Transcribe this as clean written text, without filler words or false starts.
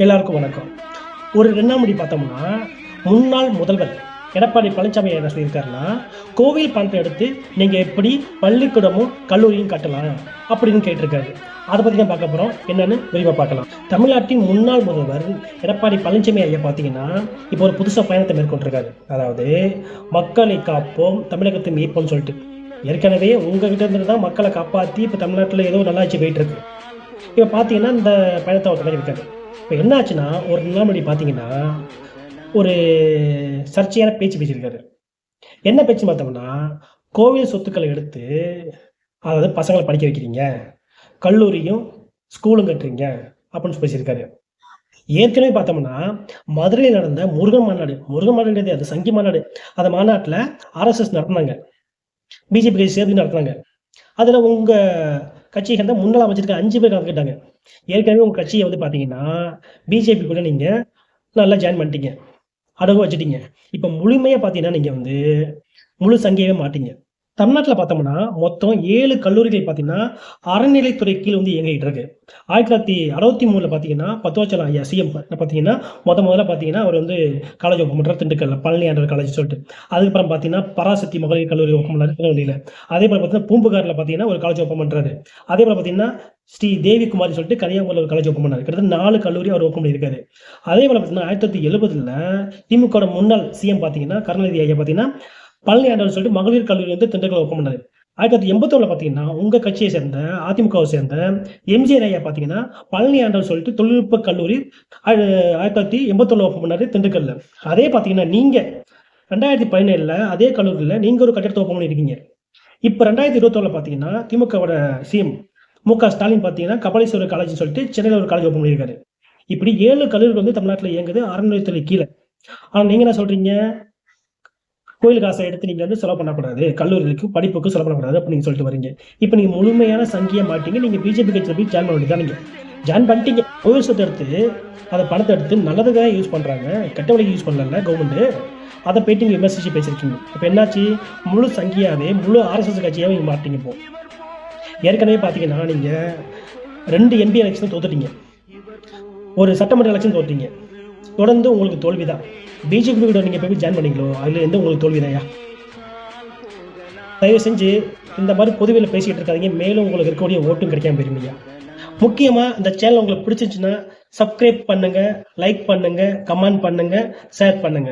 எல்லாருக்கும் வணக்கம். ஒரு 2ஆம் மணி பார்த்தோம்னா, முன்னாள் முதல்வர் எடப்பாடி பழனிசாமி என்ன சொல்லியிருக்காருன்னா, கோவில் பணத்த எடுத்து நீங்க எப்படி பள்ளிக்கூடமும், கல்லூரியும் கட்டலாம் அப்படின்னு கேட்டிருக்காரு. அத பத்தி தான் பார்க்க போறோம். என்னன்னு விரிவா பார்க்கலாம். தமிழ்நாட்டின் முன்னாள் முதல்வர் எடப்பாடி பழனிசாமி ஐயா பார்த்தீங்கன்னா, இப்போ ஒரு புதுசா பயணத்தை மேற்கொண்டிருக்காரு. அதாவது மக்களை காப்போம், தமிழகத்தை மீட்போம்னு சொல்லிட்டு. ஏற்கனவே உங்ககிட்ட இருந்து தான் மக்களை காப்பாத்தி இப்ப தமிழ்நாட்டுல ஏதோ நல்லாட்சி போயிட்டு இருக்கு. இப்ப பார்த்தீங்கன்னா, இந்த பயணத்த அவர் தொடங்கியிருக்காரு. இப்ப என்ன ஆச்சுன்னா, ஒரு 2ஆம் மணி பார்த்தீங்கன்னா, ஒரு சர்ச்சையான பேச்சு பேசியிருக்காரு. என்ன பேச்சுன்னு பார்த்தோம்னா, கோவில் சொத்துக்கள எடுத்து, அதாவது பசங்கள படிக்க வைக்கிறீங்க. கல்லூரியும், ஸ்கூலும் கட்டுறீங்க. அப்படின்னு பேசியிருக்காரு. ஏற்கனவே பார்த்தோம்னா, மதுரையில நடந்த முருகன் மாநாடு. முருகன் மாநாடுங்கிறது அது சங்கி மாநாடு. அந்த மாநாட்டுல ஆர்எஸ்எஸ் நடத்துனாங்க. பிஜேபி கட்சி சேர்ந்து நடத்துனாங்க. அதுல உங்க கட்சிய சேர்ந்த முன்னாள் அமைச்சர்கள் 5 பேர் கலந்துக்கிட்டாங்க. ஏற்கனவே உங்க கட்சிய வந்து பார்த்தீங்கன்னா, பிஜேபி கூட நீங்க நல்லா ஜாயின் பண்ணிட்டீங்க. அடகு வச்சுட்டீங்க. இப்ப முழுமையா பார்த்தீங்கன்னா, நீங்க வந்து முழு சங்கியாவே மாட்டீங்க. தமிழ்நாட்டுல பார்த்தோம்னா, மொத்தம் 7 கல்லூரிகள் பார்த்தீங்கன்னா, அறநிலைத்துறை கீழ வந்து இயங்கிட்டு இருக்கு. 1963ல பார்த்தீங்கன்னா, பத்துவச்சலம் ஐயா சிஎம் பார்த்தீங்கன்னா, முதல்ல பார்த்தீங்கன்னா, அவர் வந்து காலேஜ் ஓப்பன் பண்றாரு திண்டுக்கல்ல. பழனி ஆண்டவர் காலேஜ் சொல்லிட்டு. அதுக்கப்புறம் பார்த்தீங்கன்னா, பராசக்தி மகளிர் கல்லூரி ஓப்பன் பண்ணாரு திருநெல்வேலியில. அதேபோல பார்த்தீங்கன்னா, பூம்புகார்ல பார்த்தீங்கன்னா, ஒரு காலேஜ் ஓப்பன் பண்றாரு. அதேபோல பார்த்தீங்கன்னா, ஸ்ரீ தேவி குமாரி சொல்லிட்டு கன்னியாகுமரியில ஒரு காலேஜ் ஓப்பன் பண்ணாரு. கிட்டத்தட்ட 4 கல்லூரி அவர் ஓப்பன் பண்ணியிருக்காரு. அதேபோல பார்த்தீங்கன்னா, 1970ல திமுகவோட முன்னாள் சிஎம் பார்த்தீங்கன்னா, கருணாநிதி ஐயா பார்த்தீங்கன்னா, பழனி ஆண்டவர் சொல்லிட்டு மகளிர் கல்லூரி வந்து திண்டுக்கல்ல ஓப்பன் பண்ணாரு. 1981ல பார்த்தீங்கன்னா, உங்க கட்சியை சேர்ந்த அதிமுகவை சேர்ந்த எம்ஜிஆர் ஐயா பார்த்தீங்கன்னா, பழனி ஆண்டவர் சொல்லிட்டு தொழில்நுட்ப கல்லூரி 1981ல ஓப்பன் பண்ணாரு திண்டுக்கல்ல. அதே பார்த்தீங்கன்னா, நீங்க 2017ல அதே கல்லூரியில நீங்க ஒரு கட்டிடத்த ஓப்பன் பண்ணியிருக்கீங்க. இப்ப 2021ல பார்த்தீங்கன்னா, திமுகவோட சிஎம் மு.க. ஸ்டாலின் பார்த்தீங்கன்னா, கபாலீஸ்வரர் காலேஜ்னு சொல்லிட்டு சென்னையில ஒரு காலேஜ் ஓப்பன் பண்ணியிருக்காரு. இப்படி 7 கல்லூரிகள் வந்து தமிழ்நாட்டுல இயங்குது அறநிலையத்துறை கீழ. ஆனா நீங்க என்ன சொல்றீங்க? கோயில் காசை எடுத்து நீங்க வந்து செலவு பண்ணக்கூடாது. கல்லூரிகளுக்கு, படிப்புக்கு செலவு பண்ணக்கூடாது அப்படின்னு சொல்லிட்டு வரீங்க. இப்ப நீங்க முழுமையான சங்கியா மாட்டீங்க. நீங்க பிஜேபி கட்சியில போய் ஜாயின் பண்ண வேண்டியதுதான் நீங்க. ஜாயின் பண்ணிட்டீங்க. கோவில் சொத்த எடுத்து, அத பணத்த எடுத்து நல்லதுக்கு தான் யூஸ் பண்றாங்க. கெட்ட வழிக்கு யூஸ் பண்ணலல்ல கவர்மெண்ட். அத போயிட்டு நீங்க விமர்சிச்சு பேசியிருக்கீங்க. இப்ப என்னாச்சு? முழு சங்கியாவே, முழு ஆர்எஸ்எஸ் கட்சியாவே நீங்க மாட்டீங்க இப்போ. ஏற்கனவே பார்த்தீங்கன்னா, நீங்க 2 எம்பி எலக்ஷன் தோத்துட்டீங்க. ஒரு சட்டமன்ற எலக்ஷன் தோத்தீங்க. தொடர்ந்து உங்களுக்கு தோல்விதான். பிஜேபி கூட நீங்க போய் ஜாயின் பண்ணீங்களோ, அதுல இருந்து உங்களுக்கு தோல்விதான்யா. தயவு செஞ்சு இந்த மாதிரி பொதுவெளியில பேசிட்டு இருக்காதீங்க. மேலும் உங்களுக்கு இருக்கக்கூடிய ஓட்டும் கிடைக்காம போயிருமையா. முக்கியமா இந்த சேனல் உங்களுக்கு பிடிச்சிருந்துச்சுன்னா, சப்ஸ்கிரைப் பண்ணுங்க, லைக் பண்ணுங்க, கமெண்ட் பண்ணுங்க, ஷேர் பண்ணுங்க.